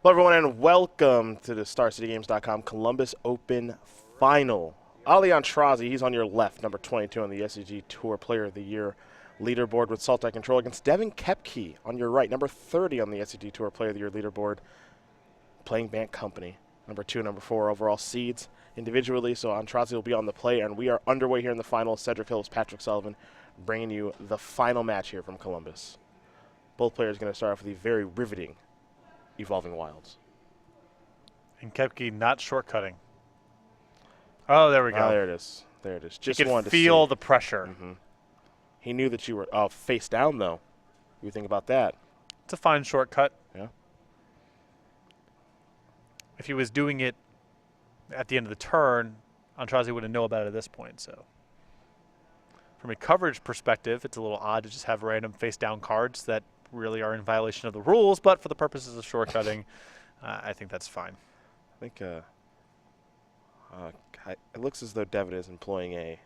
Hello, everyone, and welcome to the StarCityGames.com Columbus Open Final. Ali Aintrazi, he's on your left, number 22 on the SCG Tour Player of the Year leaderboard with Salt Control against Devin Koepke on your right, number 30 on the SCG Tour Player of the Year leaderboard, playing Bant Company, number 2, number 4 overall seeds individually. So Aintrazi will be on the play, and we are underway here in the final. Cedric Hills, Patrick Sullivan, bringing you the final match here from Columbus. Both players going to start off with a very riveting Evolving Wilds. And Koepke not shortcutting. Oh, there we go. There it is. There it is. Just you wanted could to feel see. the pressure. Mm-hmm. He knew that you were face down, though. What do you think about that? It's a fine shortcut. Yeah. If he was doing it at the end of the turn, Aintrazi wouldn't know about it at this point. So, from a coverage perspective, it's a little odd to just have random face-down cards that really are in violation of the rules. But for the purposes of shortcutting, I think that's fine. I think it looks as though Devin is employing a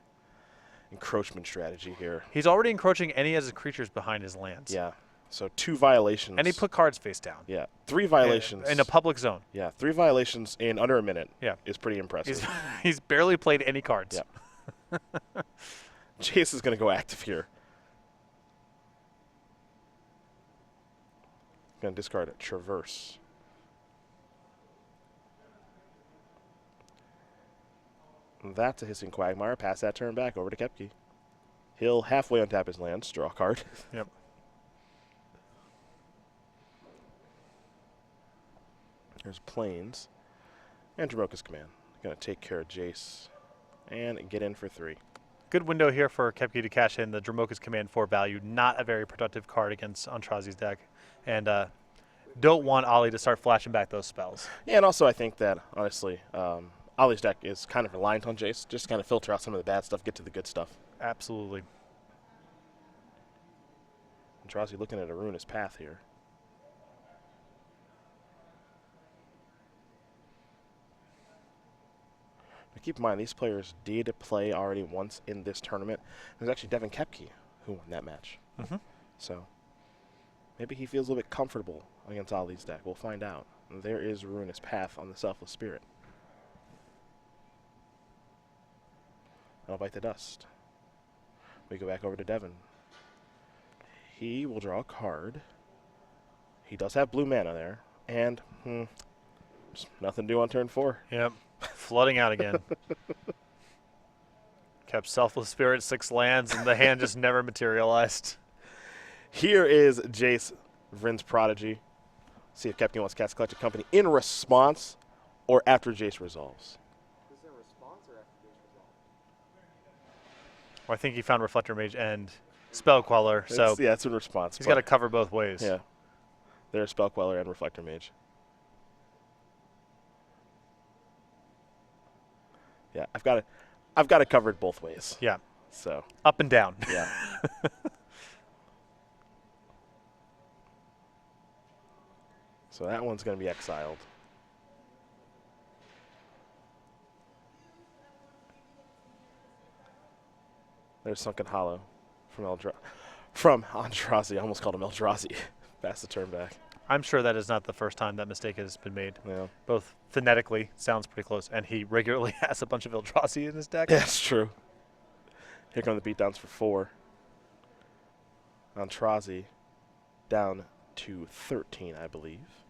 encroachment strategy here. He's already encroaching, and he has his creatures behind his lands. Yeah. So 2 violations. And he put cards face down. Yeah. 3 violations. In a public zone. Yeah. 3 violations in under a minute. Yeah. Is pretty impressive. He's barely played any cards. Yeah. Jace is going to go active here. Going to discard a Traverse. That's a Hissing Quagmire. Pass that turn back over to Koepke. He'll halfway untap his lands, draw a card. Yep. There's Plains. And Dromoka's Command. Going to take care of Jace and get in for 3. Good window here for Koepke to cash in the Dromoka's Command 4 value. Not a very productive card against Aintrazi's deck. And don't want Ali to start flashing back those spells. Yeah, and also I think that, honestly, Ali's deck is kind of reliant on Jace. Just kind of filter out some of the bad stuff, get to the good stuff. Absolutely. Aintrazi looking at a ruinous path here. But keep in mind, these players did play already once in this tournament. It was actually Devin Koepke who won that match. Mm-hmm. So maybe he feels a little bit comfortable against Ali's deck. We'll find out. And there is Ruinous Path on the Selfless Spirit. That'll bite the dust. We go back over to Devin. He will draw a card. He does have blue mana there. And just nothing to do on turn 4. Yep. Flooding out again. Kept Selfless Spirit, 6 lands, and the hand just never materialized. Here is Jace, Vryn's Prodigy. See if Koepke wants to cast Collected Company in response or after Jace resolves. Is it a response or after Jace resolve? Well, I think he found Reflector Mage and Spell Queller, so Yeah, it's in response. he's got to cover both ways. Yeah. There's Spell Queller and Reflector Mage. Yeah, I've got it covered both ways. Yeah. So Up and down. yeah. So that one's going to be exiled. There's Sunken Hollow from Aintrazi. I almost called him Eldrazi. Pass the turn back. I'm sure that is not the first time that mistake has been made. Yeah. Both phonetically, sounds pretty close, and he regularly has a bunch of Eldrazi in his deck. That's true. Here come the beatdowns for 4. Aintrazi down to 13, I believe.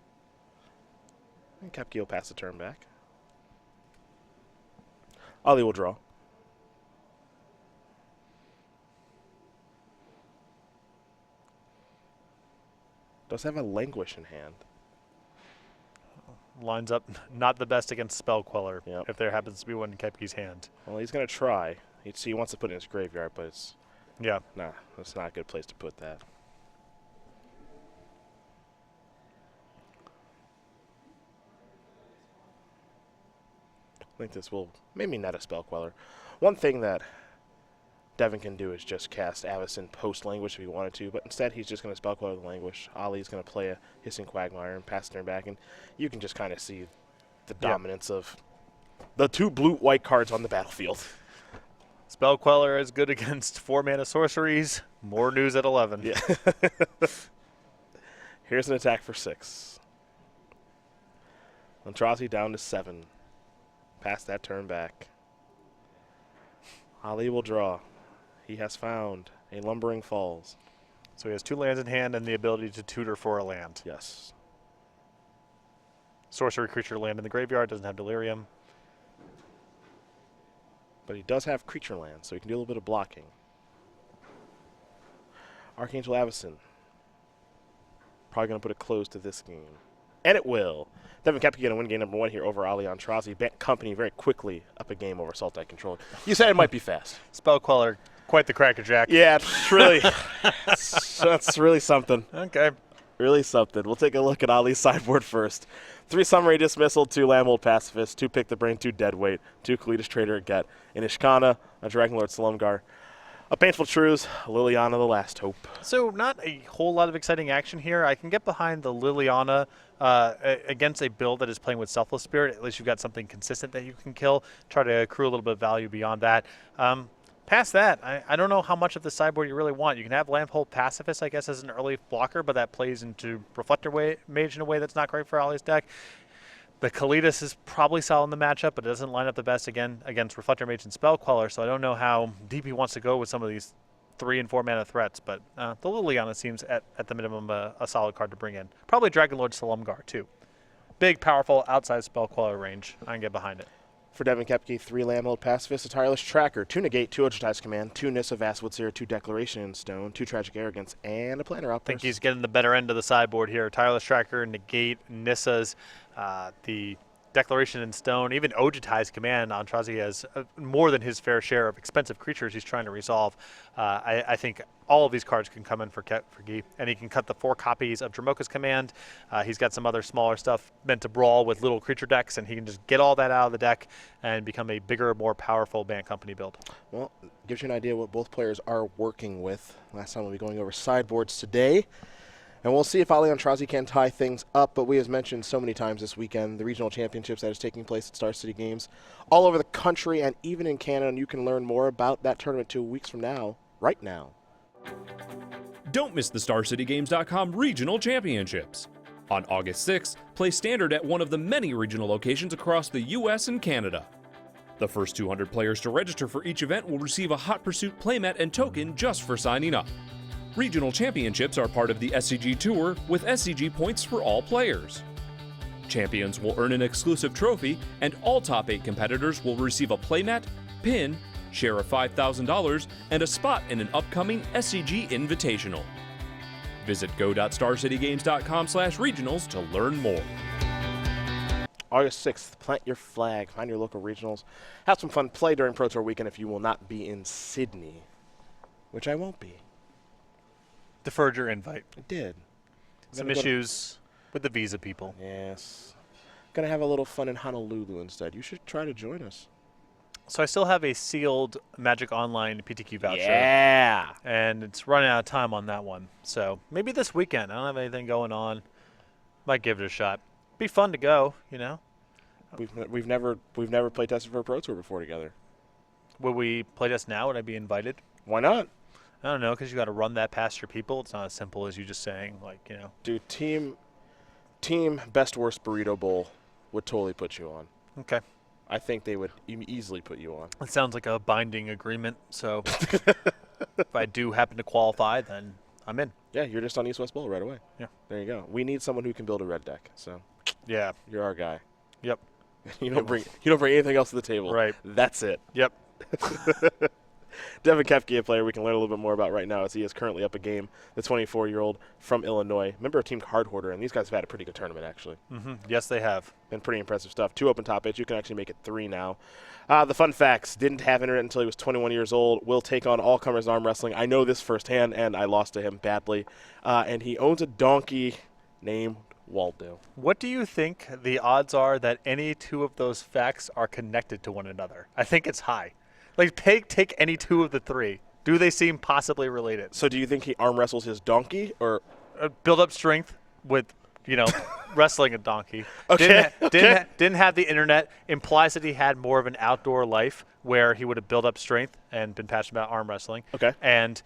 And Koepke will pass the turn back. Ali will draw. Does have a Languish in hand. Lines up not the best against Spell Queller, Yep. if there happens to be one in Koepke's hand. Well, he's going to try. He wants to put it in his graveyard, but it's Yeah. that's not a good place to put that. I think this will maybe net a Spell Queller. One thing that Devin can do is just cast Avacyn post-Languish if he wanted to, but instead he's just going to Spell Queller the Languish. Ali's going to play a Hissing Quagmire and pass the turn back, and you can just kind of see the dominance of the 2 blue-white cards on the battlefield. Spell Queller is good against 4-mana sorceries. More news at 11. Yeah. Here's an attack for 6. Aintrazi down to 7. Past that turn back. Ali will draw. He has found a Lumbering Falls. So he has 2 lands in hand and the ability to tutor for a land. Yes. Sorcery creature land in the graveyard, doesn't have Delirium. But he does have creature land, so he can do a little bit of blocking. Archangel Avacyn. Probably going to put a close to this game. And it will. Devin Koepke going to win game number 1 here over Ali Aintrazi. Company very quickly up a game over Sultai Control. You said it might be fast. Spell Queller, quite the crackerjack. Yeah, it's really, that's really something. Okay. Really something. We'll take a look at Ali's sideboard first. 3 Summary Dismissal, 2 Landmold Pacifist, 2 Pick the Brain, 2 Deadweight, 2 Kalitas Trader at Get, an Ishkana, a Dragonlord Slumgar, a Painful Truths, Liliana the Last Hope. So not a whole lot of exciting action here. I can get behind the Liliana against a build that is playing with Selfless Spirit. At least you've got something consistent that you can kill. Try to accrue a little bit of value beyond that. Past that, I don't know how much of the sideboard you really want. You can have Landmold Pacifist, I guess, as an early blocker, but that plays into Reflector Mage in a way that's not great for Ali's deck. The Kalitas is probably solid in the matchup, but it doesn't line up the best again against Reflector Mage and Spell Queller, so I don't know how deep he wants to go with some of these 3 and 4 mana threats, but the Liliana seems at the minimum a solid card to bring in. Probably Dragonlord Slumgar, too. Big, powerful, outside Spell Queller range. I can get behind it. For Devin Koepke, 3 Landmold Pacifist, a Tireless Tracker, 2 Negate, 2 Ultratize Command, 2 Nissa Vastwood Seer, 2 Declaration in Stone, 2 Tragic Arrogance, and a Planner Outburst. I think he's getting the better end of the sideboard here. Tireless Tracker, Negate, Nissas, the Declaration in Stone, even Ojutai's Command. Aintrazi has more than his fair share of expensive creatures he's trying to resolve. I think all of these cards can come in for Guy, and he can cut the 4 copies of Dramoka's Command. He's got some other smaller stuff meant to brawl with little creature decks, and he can just get all that out of the deck and become a bigger, more powerful Band Company build. Well, gives you an idea what both players are working with. Last time we'll be going over sideboards today. And we'll see if Ali Aintrazi can tie things up. But we, as mentioned so many times this weekend, the regional championships that is taking place at Star City Games all over the country and even in Canada. And you can learn more about that tournament 2 weeks from now, right now. Don't miss the StarCityGames.com Regional Championships. On August 6th, play Standard at one of the many regional locations across the U.S. and Canada. The first 200 players to register for each event will receive a Hot Pursuit playmat and token just for signing up. Regional Championships are part of the SCG Tour with SCG points for all players. Champions will earn an exclusive trophy, and all top 8 competitors will receive a playmat, pin, share of $5,000, and a spot in an upcoming SCG Invitational. Visit go.starcitygames.com/regionals to learn more. August 6th, plant your flag, find your local regionals, have some fun, play during Pro Tour weekend if you will not be in Sydney, which I won't be. Deferred your invite. I did. Some issues with the visa people. Yes. Gonna have a little fun in Honolulu instead. You should try to join us. So I still have a sealed Magic Online PTQ voucher. Yeah. And it's running out of time on that one. So maybe this weekend. I don't have anything going on. Might give it a shot. Be fun to go, you know. We've never play tested for a Pro Tour before together. Would we play test now? Would I be invited? Why not? I don't know, because you got to run that past your people. It's not as simple as you just saying, like, you know. Dude, team best worst burrito bowl would totally put you on. Okay. I think they would easily put you on. It sounds like a binding agreement. So if I do happen to qualify, then I'm in. Yeah, you're just on East West Bowl right away. Yeah. There you go. We need someone who can build a red deck. So yeah, you're our guy. Yep. You don't bring anything else to the table. Right. That's it. Yep. Devin Koepke, a player we can learn a little bit more about right now as he is currently up a game, the 24-year-old from Illinois, member of Team Card Hoarder, and these guys have had a pretty good tournament, actually. Mm-hmm. Yes, they have. Been pretty impressive stuff. 2 open top 8s. You can actually make it 3 now. The fun facts, didn't have internet until he was 21 years old, will take on all comers in arm wrestling. I know this firsthand, and I lost to him badly. And he owns a donkey named Waldo. What do you think the odds are that any 2 of those facts are connected to one another? I think it's high. Like, take any 2 of the 3. Do they seem possibly related? So do you think he arm wrestles his donkey, or build up strength with, you know, wrestling a donkey? Okay. Didn't have the internet. Implies that he had more of an outdoor life where he would have built up strength and been passionate about arm wrestling. Okay. And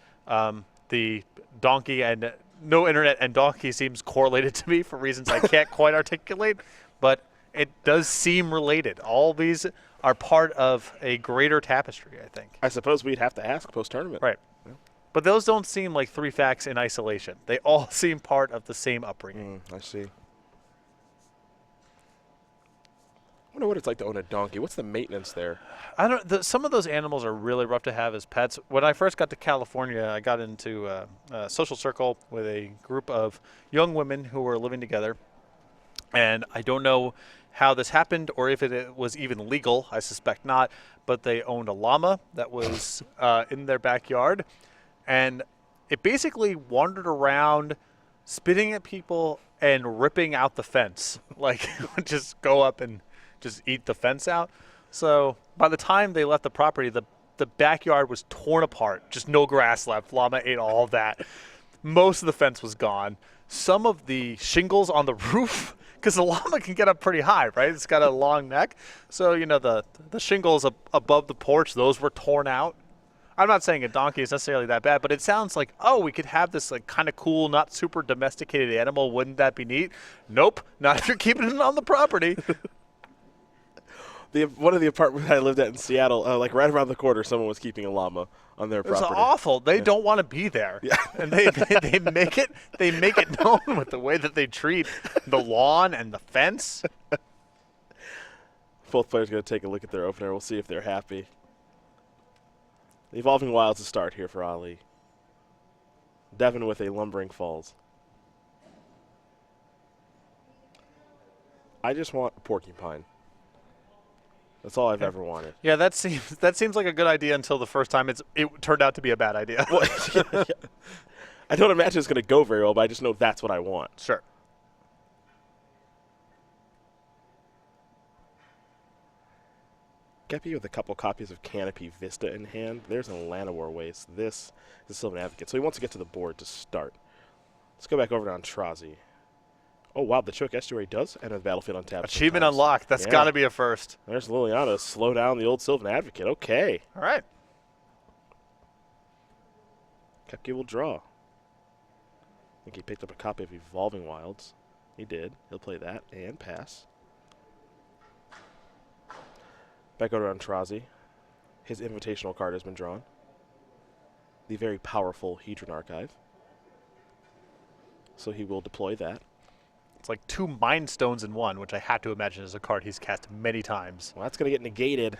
the donkey and no internet and donkey seems correlated to me for reasons I can't quite articulate. But it does seem related. All these are part of a greater tapestry, I think. I suppose we'd have to ask post-tournament. Right. Yeah. But those don't seem like 3 facts in isolation. They all seem part of the same upbringing. I see. I wonder what it's like to own a donkey. What's the maintenance there? I don't. Some of those animals are really rough to have as pets. When I first got to California, I got into a social circle with a group of young women who were living together, and I don't know how this happened or if it was even legal. I suspect not. But they owned a llama that was in their backyard, and it basically wandered around, spitting at people and ripping out the fence. Like, just go up and just eat the fence out. So by the time they left the property, the backyard was torn apart. Just no grass left. Llama ate all of that. Most of the fence was gone. Some of the shingles on the roof, because the llama can get up pretty high, right? It's got a long neck. So, you know, the shingles above the porch, those were torn out. I'm not saying a donkey is necessarily that bad, but it sounds like, oh, we could have this like kind of cool, not super domesticated animal. Wouldn't that be neat? Nope, not if you're keeping it on the property. One of the apartments I lived at in Seattle, like right around the corner, someone was keeping a llama on their property. It's awful. They don't want to be there. Yeah. And they make it known with the way that they treat the lawn and the fence. Both players going to take a look at their opener. We'll see if they're happy. The Evolving Wilds to start here for Ali. Devin with a Lumbering Falls. I just want a porcupine. That's all I've ever wanted. Yeah, that seems like a good idea until the first time it turned out to be a bad idea. Well, yeah. I don't imagine it's going to go very well, but I just know that's what I want. Sure. Koepke with a couple copies of Canopy Vista in hand. There's an Llanowar Waste. This is Sylvan Advocate. So he wants to get to the board to start. Let's go back over to Aintrazi. Oh, wow, the Choke Estuary does enter the battlefield untapped. Achievement sometimes. unlocked. That's got to be a first. There's Liliana. Slow down the old Sylvan Advocate. Okay. All right. Koepke will draw. I think he picked up a copy of Evolving Wilds. He did. He'll play that and pass. Back over to Aintrazi. His invitational card has been drawn. The very powerful Hedron Archive. So he will deploy that. It's like 2 Mind Stones in one, which I have to imagine is a card he's cast many times. Well, that's going to get negated.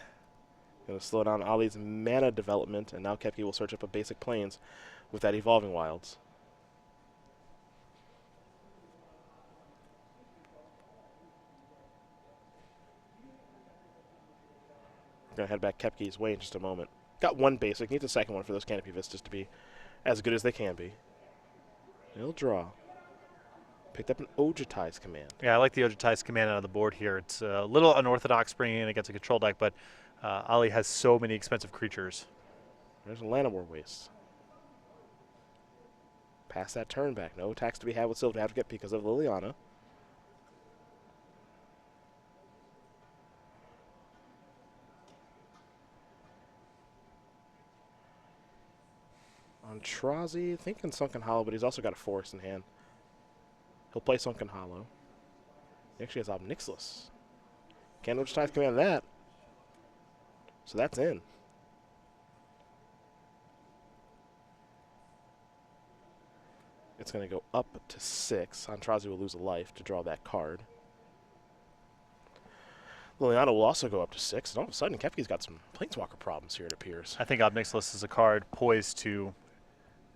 Going to slow down Ali's mana development, and now Koepke will search up a basic plains with that Evolving Wilds. We're going to head back Koepke's way in just a moment. Got 1 basic. Needs a second one for those Canopy Vistas to be as good as they can be. He'll draw. Picked up an Ojutai's Command. Yeah, I like the Ojutai's Command out of the board here. It's a little unorthodox bringing in against a control deck, but Ali has so many expensive creatures. There's a Llanowar Waste. Pass that turn back. No attacks to be had with Sylvan Advocate because of Liliana. Aintrazi, thinking Sunken Hollow, but he's also got a forest in hand. He'll play Sunken Hollow. He actually has Obnixilis. Can't Ojutai's Command that. So that's in. It's going to go up to 6. Aintrazi will lose a life to draw that card. Liliana will also go up to 6. And all of a sudden, Koepke's got some Planeswalker problems here, it appears. I think Obnixilis is a card poised to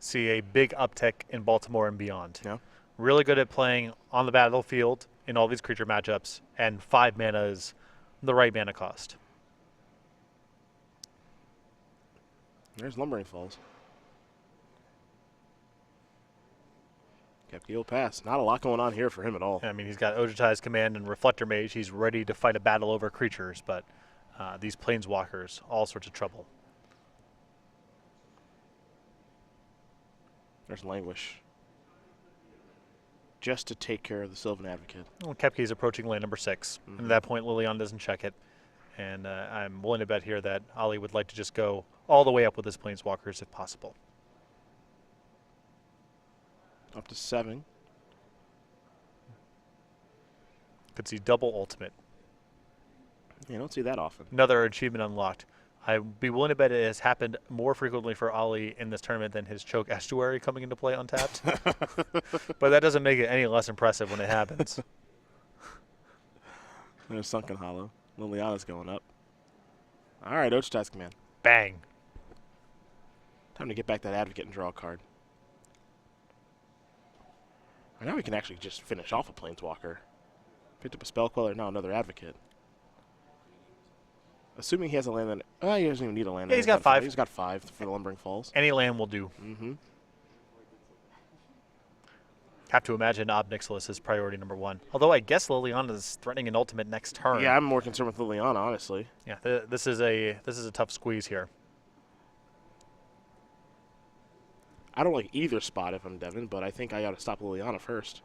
see a big uptick in Baltimore and beyond. Yeah. Really good at playing on the battlefield in all these creature matchups, and 5 mana is the right mana cost. There's Lumbering Falls. Koepke will pass. Not a lot going on here for him at all. I mean, he's got Ojutai's Command and Reflector Mage. He's ready to fight a battle over creatures, but these Planeswalkers, all sorts of trouble. There's Languish. Just to take care of the Sylvan Advocate. Well, Koepke's approaching land number 6. And at that point, Liliana doesn't check it. And I'm willing to bet here that Ali would like to just go all the way up with his Planeswalkers if possible. Up to 7. Could see double ultimate You don't see that often. Another achievement unlocked. I'd be willing to bet it has happened more frequently for Ali in this tournament than his choke estuary coming into play untapped. But that doesn't make it any less impressive when it happens. There's Sunken Hollow. Liliana's going up. All right, Ochita's command. Bang. Time to get back that advocate and draw a card. And now we can actually just finish off a Planeswalker. Picked up a Spell Queller, now another advocate. Assuming he has a land that... Oh, he doesn't even need a land. Yeah, he's got 5. He's got 5 for the Lumbering Falls. Any land will do. Mm-hmm. Have to imagine Ob Nixilis is priority number 1. Although I guess Liliana is threatening an ultimate next turn. Yeah, I'm more concerned with Liliana, honestly. Yeah, this is a tough squeeze here. I don't like either spot if I'm Devin, but I think I got to stop Liliana first.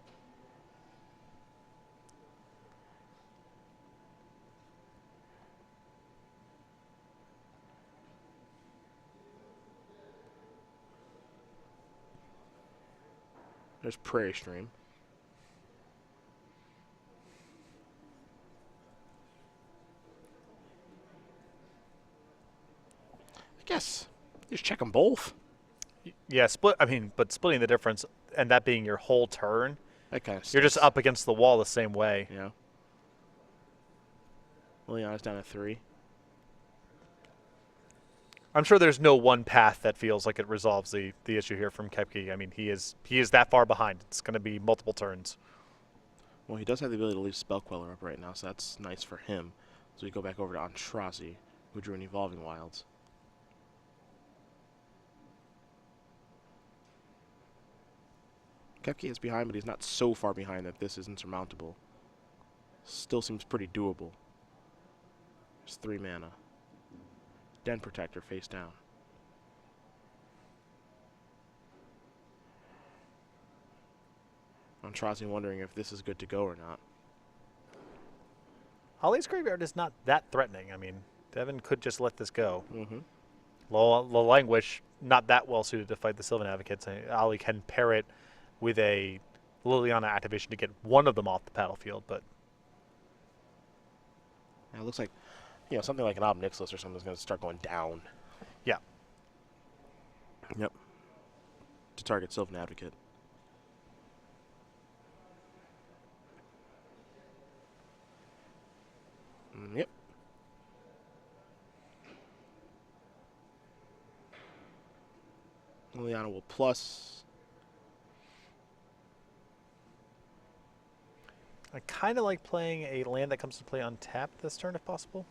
There's Prairie Stream. I guess just check them both. Yeah, but splitting the difference and that being your whole turn, That kind of you're just up against the wall the same way. Yeah. Liliana's down at 3. I'm sure there's no one path that feels like it resolves the issue here from Koepke. I mean, he is that far behind. It's going to be multiple turns. Well, he does have the ability to leave Spell Queller up right now, so that's nice for him. So we go back over to Aintrazi, who drew an Evolving Wilds. Koepke is behind, but he's not so far behind that this is insurmountable. Still seems pretty doable. There's 3 mana. Den Protector face down. Aintrazi wondering if this is good to go or not. Ali's graveyard is not that threatening. I mean, Devin could just let this go. Mm-hmm. Low Languish, not that well suited to fight the Sylvan Advocates. Ali can pair it with a Liliana activation to get one of them off the battlefield, but Yeah, it looks like, something like an Ob Nixilis or something is going to start going down. yeah. Yep. To target Sylvan Advocate. Yep. Liliana will plus. I kind of like playing a land that comes to play untapped this turn if possible.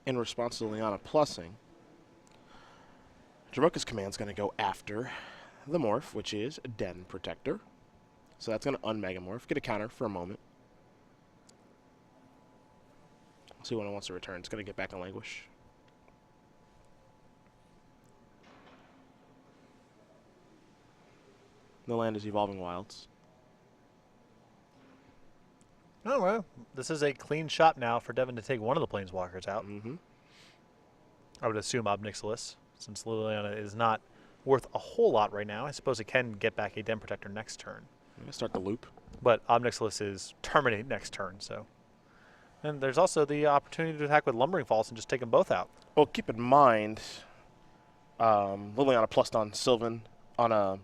In response to Liliana plussing, Jaroka's command is going to go after the morph, which is Den Protector. So that's going to unmegamorph, get a counter for a moment. See when it wants to return. It's going to get back in Languish. The land is Evolving Wilds. Oh, well, this is a clean shot now for Devin to take one of the Planeswalkers out. Mm-hmm. I would assume Ob Nixilis, since Liliana is not worth a whole lot right now. I suppose it can get back a Den Protector next turn. Start the loop. But Ob Nixilis is terminate next turn, so. And there's also the opportunity to attack with Lumbering Falls and just take them both out. Well, keep in mind, Liliana plussed on Sylvan on a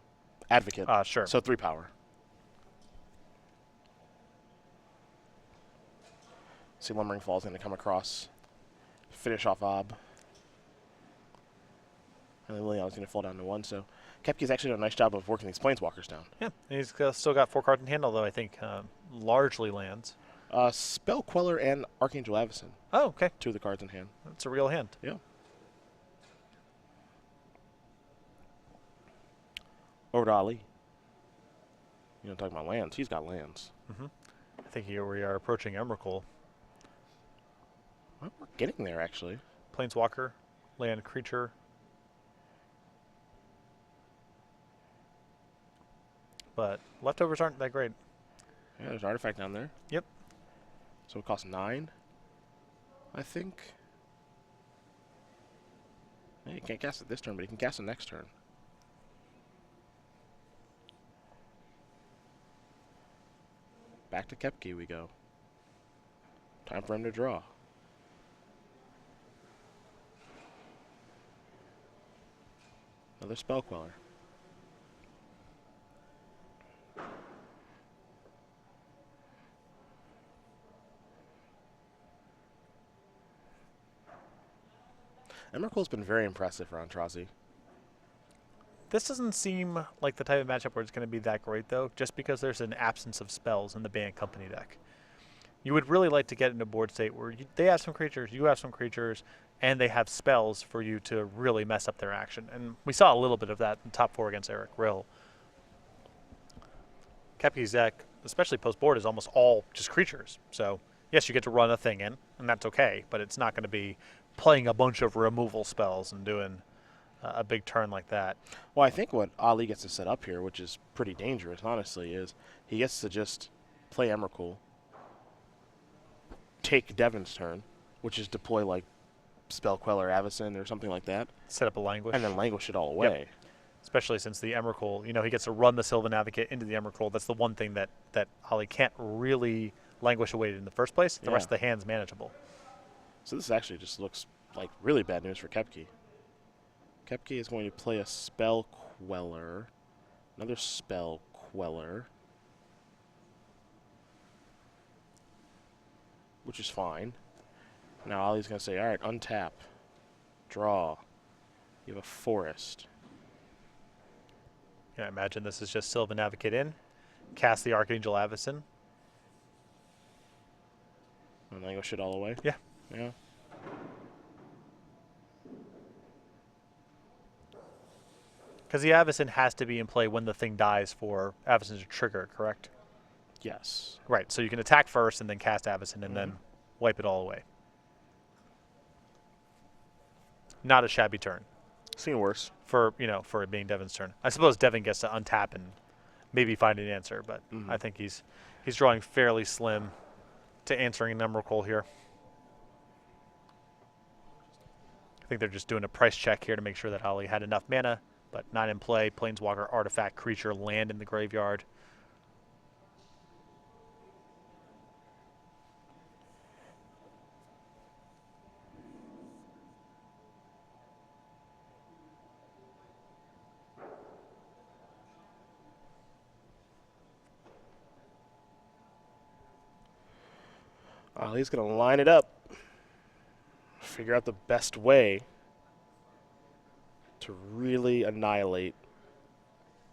Advocate. Sure. So 3 power. See, Lumbering Falls going to come across, finish off Ob. And then Liliana's going to fall down to 1. So Koepke's actually done a nice job of working these Planeswalkers down. Yeah, and he's still got 4 cards in hand, although I think largely lands. Spell Queller and Archangel Avacyn. Oh, okay. 2 of the cards in hand. That's a real hand. Yeah. Over to Ali. Talking about lands. He's got lands. Mm-hmm. I think here we are approaching Emrakul. Well, we're getting there, actually. Planeswalker, land, creature. But leftovers aren't that great. Yeah, there's an artifact down there. Yep. So it costs 9, I think. Yeah, he can't cast it this turn, but he can cast it next turn. Back to Koepke we go. Time for him to draw. Another spell queller. Emrakul's been very impressive for Aintrazi. This doesn't seem like the type of matchup where it's going to be that great, though, just because there's an absence of spells in the Band Company deck. You would really like to get into a board state where they have some creatures, you have some creatures, and they have spells for you to really mess up their action. And we saw a little bit of that in top 4 against Eric Rill. Koepke's deck, especially post-board, is almost all just creatures. So, yes, you get to run a thing in, and that's okay, but it's not going to be playing a bunch of removal spells and doing a big turn like that. Well, I think what Ali gets to set up here, which is pretty dangerous, honestly, is he gets to just play Emrakul, take Devin's turn, which is deploy like Spell Queller, Avacyn, or something like that. Set up a Languish. And then languish it all away. Yep. Especially since the Emrakul, he gets to run the Sylvan Advocate into the Emrakul. That's the one thing that Ali can't really languish away in the first place. The rest of the hand's manageable. So this actually just looks like really bad news for Koepke. Koepke is going to play a Spell Queller, another Spell Queller, which is fine. Now Ali's going to say, all right, untap, draw. You have a forest. Yeah, I imagine this is just Sylvan Advocate in, cast the Archangel Avacyn. And languish it all away? Yeah. Yeah. Because the Avacyn has to be in play when the thing dies for Avacyn to trigger, correct? Yes. Right, so you can attack first and then cast Avacyn and then wipe it all away. Not a shabby turn. Seen worse. For it being Devin's turn. I suppose Devin gets to untap and maybe find an answer, but I think he's drawing fairly slim to answering an Emrakul here. I think they're just doing a price check here to make sure that Ali had enough mana, but not in play. Planeswalker, artifact, creature, land in the graveyard. Ali's going to line it up, figure out the best way to really annihilate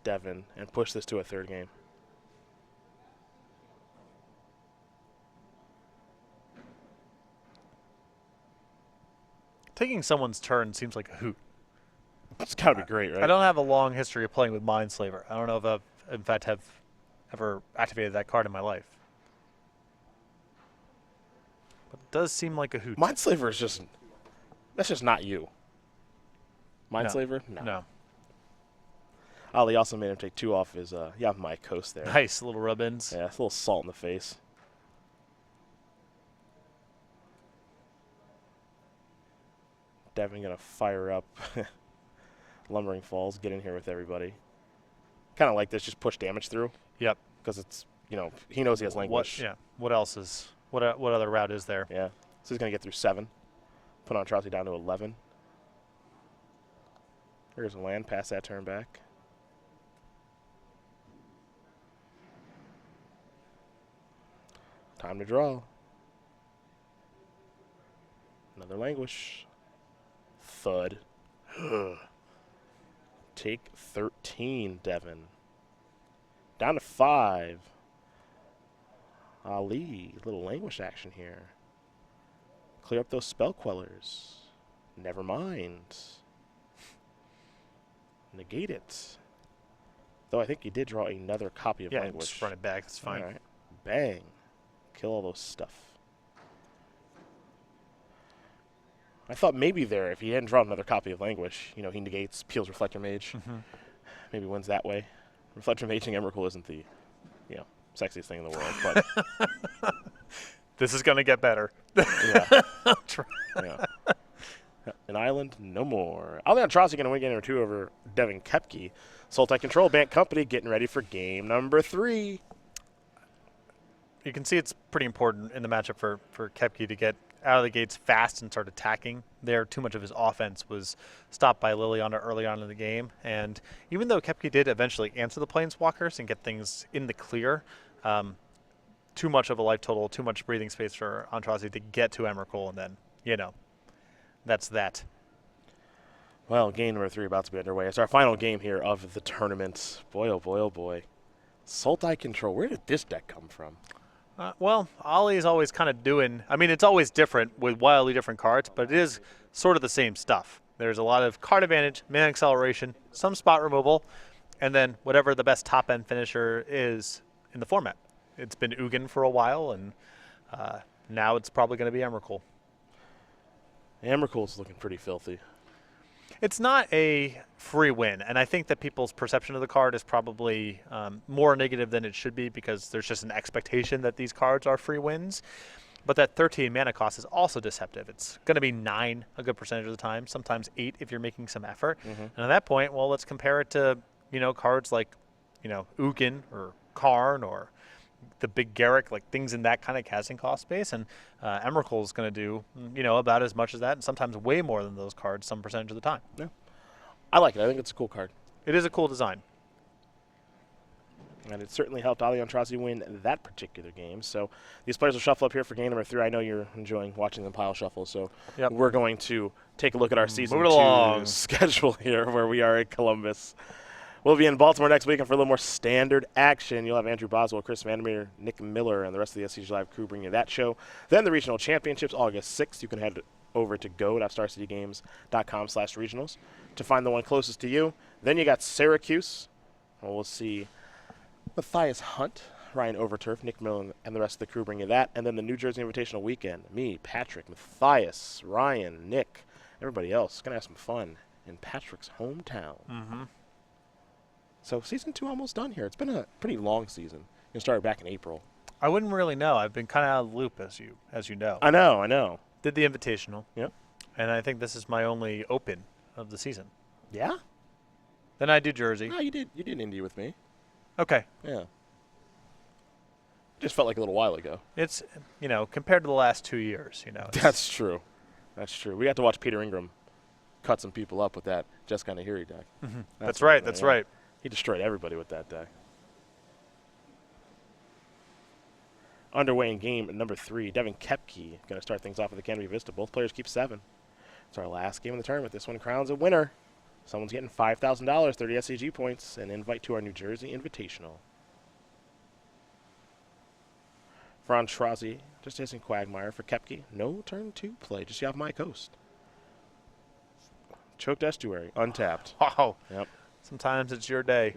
Devin and push this to a third game. Taking someone's turn seems like a hoot. It's got to be great, right? I don't have a long history of playing with Mindslaver. I don't know if I, in fact, have ever activated that card in my life. But it does seem like a hoot. Mindslaver is just, that's just not you. Mindslaver? No. Ali also made him take 2 off his Yavimaya Coast there. Nice little rub-ins. Yeah, it's a little salt in the face. Devin going to fire up Lumbering Falls, get in here with everybody. Kind of like this, just push damage through. Yep. Because it's, he knows he has languish. What else is, what other route is there? Yeah. So he's going to get through 7. Put Aintrazi down to 11. Here's a land, pass that turn back. Time to draw. Another languish. Thud. Take 13, Devin. Down to 5. Ali, little languish action here. Clear up those spell quellers. Never mind. Negate it. Though I think he did draw another copy of languish. Just run it back. That's fine. All right. Bang. Kill all those stuff. I thought maybe there, if he hadn't drawn another copy of languish, he negates, peels Reflector Mage. Maybe wins that way. Reflector Maging Emrakul isn't the, sexiest thing in the world, but this is gonna get better. yeah. An island, no more. Ali Aintrazi going to win game number 2 over Devin Koepke. Sultai Control, Bant Company getting ready for game number 3. you can see it's pretty important in the matchup for Koepke to get out of the gates fast and start attacking. There, too much of his offense was stopped by Liliana early on in the game. And even though Koepke did eventually answer the Planeswalkers and get things in the clear, too much of a life total, too much breathing space for Aintrazi to get to Emrakul, and then, that's that. Well, game number 3 about to be underway. It's our final game here of the tournament. Boy, oh boy, oh boy. Sultai Control. Where did this deck come from? Well, Ollie is always kind of doing, it's always different with wildly different cards, but it is sort of the same stuff. There's a lot of card advantage, mana acceleration, some spot removal, and then whatever the best top-end finisher is in the format. It's been Ugin for a while, and now it's probably going to be Emrakul. Emrakul's looking pretty filthy. It's not a free win, and I think that people's perception of the card is probably more negative than it should be because there's just an expectation that these cards are free wins. But that 13 mana cost is also deceptive. It's going to be 9 a good percentage of the time, sometimes 8 if you're making some effort. Mm-hmm. And at that point, well, let's compare it to cards like Ugin or Karn or the big Garrick, like things in that kind of casting cost space, and Emrakul is going to do about as much as that, and sometimes way more than those cards some percentage of the time. Yeah, I like it. I think it's a cool card, It is a cool design. and it certainly helped Ali Aintrazi win that particular game. So these players will shuffle up here for game number 3. I know you're enjoying watching them pile shuffle, so Yep. we're going to take a look at our season Move it along. 2 schedule here, where we are in Columbus. We'll be in Baltimore next week, and for a little more standard action, you'll have Andrew Boswell, Chris Vandermeer, Nick Miller, and the rest of the SCG Live crew bringing you that show. Then the Regional Championships, August 6th. You can head over to go.starcitygames.com/regionals to find the one closest to you. Then you got Syracuse. Well, we'll see Matthias Hunt, Ryan Overturf, Nick Miller, and the rest of the crew bring you that. And then the New Jersey Invitational Weekend. Me, Patrick, Matthias, Ryan, Nick, everybody else. Going to have some fun in Patrick's hometown. Mm-hmm. So season 2 almost done here. It's been a pretty long season. It started back in April. I wouldn't really know. I've been kind of out of the loop, as you know. I know. Did the Invitational. Yep. And I think this is my only open of the season. Yeah? Then I do Jersey. No, you did Indy with me. Okay. Yeah. Just felt like a little while ago. It's, compared to the last 2 years, it's- That's true. We got to watch Peter Ingram cut some people up with that Jessica Nahiri deck. Mhm. That's right. That's right. He destroyed everybody with that deck. Underway in game number 3, Devin Koepke going to start things off with the Canopy Vista. Both players keep 7. It's our last game of the tournament. This one crowns a winner. Someone's getting $5,000, 30 SCG points, and an invite to our New Jersey Invitational. For Aintrazi, just Hissing Quagmire. For Koepke, no turn 2 play. Just you have My Coast. Choked Estuary, untapped. Wow. Yep. Sometimes it's your day.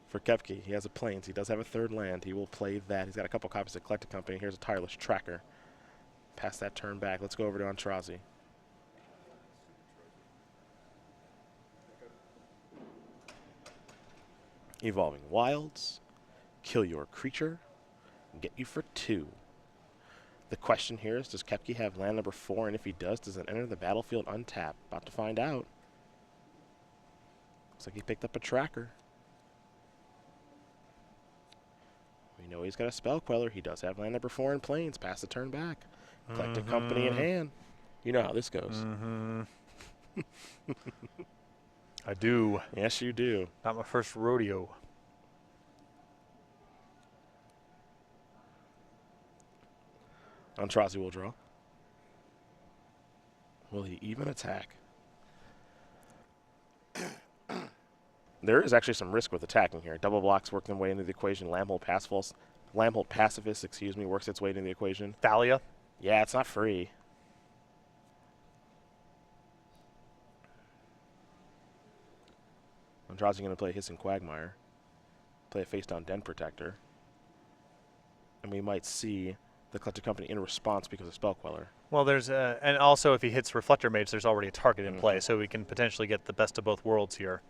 For Koepke, he has a Plains. He does have a 3rd land. He will play that. He's got a couple copies of Collected Company. Here's a Tireless Tracker. Pass that turn back. Let's go over to Aintrazi. Evolving Wilds. Kill your creature. And get you for 2. The question here is, does Koepke have land number 4? And if he does it enter the battlefield untapped? About to find out. Looks like he picked up a tracker. We know he's got a Spell Queller. He does have land number 4 in Plains. Pass the turn back. Collected Company in hand. You know how this goes. Mm-hmm. I do. Yes, you do. Not my first rodeo. Aintrazi will draw. Will he even attack? There is actually some risk with attacking here. Double blocks work their way into the equation. Lambhold Pacifist, works its way into the equation. Thalia. Yeah, it's not free. Aintrazi going to play Hissing Quagmire. Play a face-down Den Protector. And we might see the Collected Company in response because of Spell Queller. Well, there's and also if he hits Reflector Mage, there's already a target in play, so we can potentially get the best of both worlds here.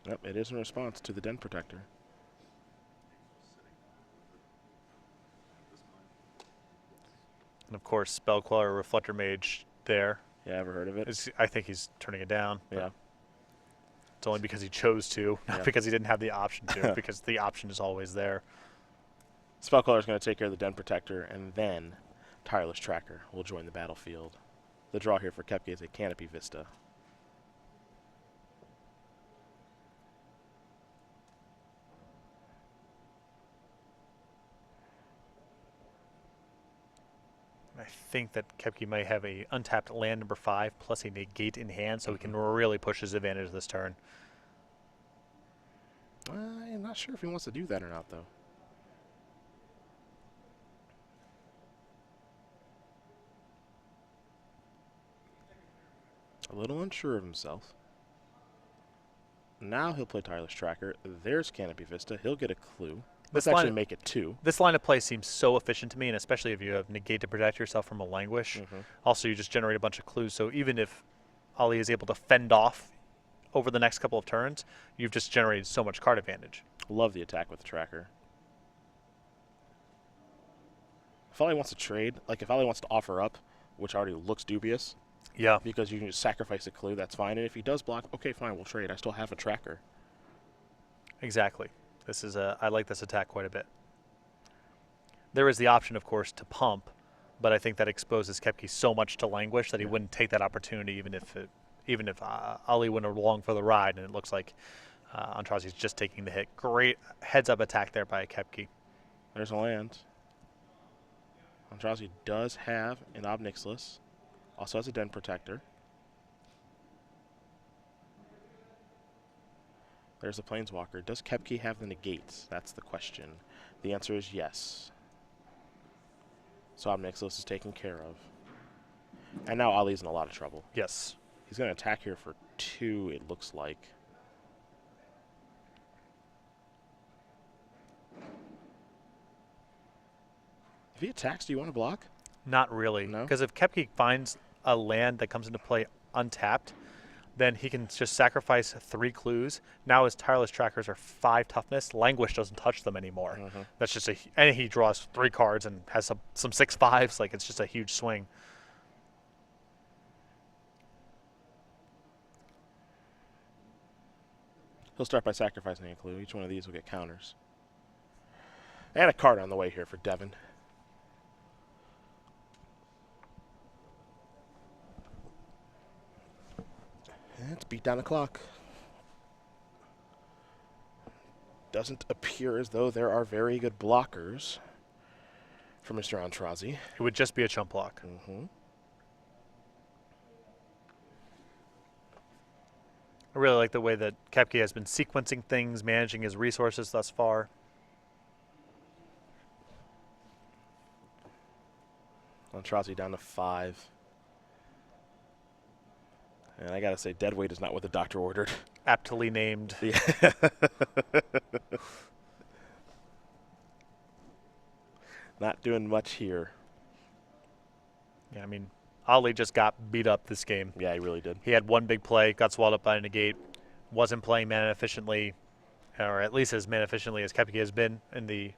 Yep, it is in response to the Den Protector. And of course, Spell Queller, Reflector Mage there. Yeah, ever heard of it? I think he's turning it down. Yeah. It's only because he chose to, not Yeah. because he didn't have the option to, because the option is always there. Spellcaller is going to take care of the Den Protector, and then Tireless Tracker will join the battlefield. The draw here for Koepke is a Canopy Vista. I think that Koepke might have a untapped land number 5 plus a negate in hand, so he can really push his advantage this turn. I'm not sure if he wants to do that or not, though. A little unsure of himself. Now he'll play Tireless Tracker. There's Canopy Vista. He'll get a clue. Let's actually make it 2. This line of play seems so efficient to me, and especially if you have negate to protect yourself from a languish. Also, you just generate a bunch of clues, so even if Ali is able to fend off over the next couple of turns, you've just generated so much card advantage. Love the attack with the Tracker. If Ali wants to trade, like if Ali wants to offer up, which already looks dubious, Yeah. because you can just sacrifice a clue, that's fine. And if he does block, okay, fine, we'll trade. I still have a Tracker. Exactly. This is I like this attack quite a bit. There is the option, of course, to pump, but I think that exposes Koepke so much to languish that he wouldn't take that opportunity, even if Ali went along for the ride. And it looks like Aintrazi's just taking the hit. Great heads-up attack there by Koepke. There's a land. Aintrazi does have an Ob Nixilis. Also has a Den Protector. There's the Planeswalker. Does Koepke have the negates? That's the question. The answer is yes. So Ob Nixilis is taken care of. And now Ali's in a lot of trouble. Yes. He's going to attack here for 2, it looks like. If he attacks, do you want to block? Not really. No? Because if Koepke finds a land that comes into play untapped, then he can just sacrifice 3 clues. Now his Tireless Trackers are 5 toughness. Languish doesn't touch them anymore. That's just and he draws 3 cards and has some 6/5s. Like, it's just a huge swing. He'll start by sacrificing a clue. Each one of these will get counters. And a card on the way here for Devin. Let's beat down the clock. Doesn't appear as though there are very good blockers for Mr. Aintrazi. It would just be a chump block. I really like the way that Koepke has been sequencing things, managing his resources thus far. Aintrazi down to 5. And I gotta say, deadweight is not what the doctor ordered. Aptly named. Yeah. Not doing much here. Yeah, I mean, Ali just got beat up this game. Yeah, he really did. He had one big play, got swallowed up by a negate, wasn't playing mana efficiently, or at least as mana efficiently as Koepke has been in the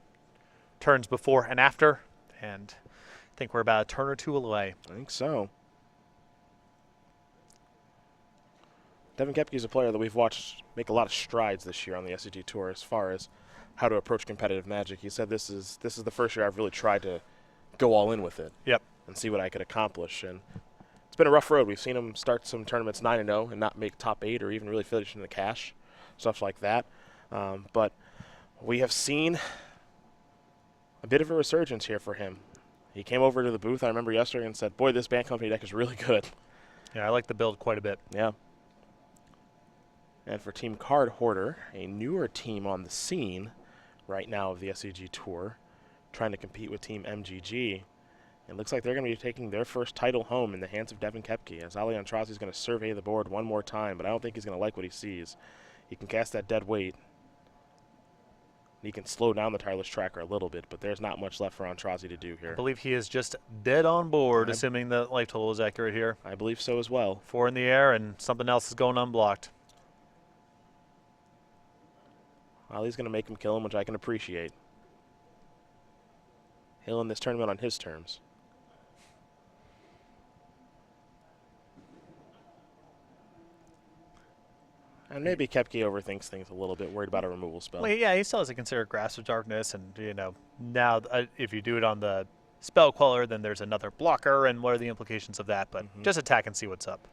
turns before and after. And I think we're about a turn or 2 away. I think so. Devin Koepke is a player that we've watched make a lot of strides this year on the SCG Tour as far as how to approach competitive Magic. He said this is the first year I've really tried to go all in with it. Yep. And see what I could accomplish. And it's been a rough road. We've seen him start some tournaments 9-0 and not make top 8 or even really finish in the cash, stuff like that. But we have seen a bit of a resurgence here for him. He came over to the booth, I remember yesterday, and said, boy, this Band Company deck is really good. Yeah, I like the build quite a bit. Yeah. And for Team Card Hoarder, a newer team on the scene right now of the SCG Tour, trying to compete with Team MGG, it looks like they're going to be taking their first title home in the hands of Devin Koepke, as Ali Aintrazi is going to survey the board one more time, but I don't think he's going to like what he sees. He can cast that dead weight. He can slow down the Tireless Tracker a little bit, but there's not much left for Aintrazi to do here. I believe he is just dead on board, assuming the life total is accurate here. I believe so as well. 4 in the air, and something else is going unblocked. Ali's going to make him kill him, which I can appreciate. He'll win this tournament on his terms. And maybe Koepke overthinks things a little bit, worried about a removal spell. Well, yeah, he still has to consider Grasp of Darkness, and now if you do it on the Spell Queller, then there's another blocker, and what are the implications of that? But just attack and see what's up.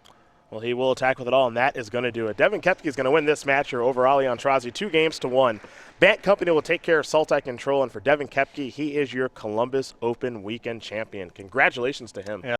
Well, he will attack with it all, and that is going to do it. Devin Koepke is going to win this match here over Ali Aintrazi 2-1. Bant Company will take care of Saltite Control, and for Devin Koepke, he is your Columbus Open Weekend champion. Congratulations to him. Yeah.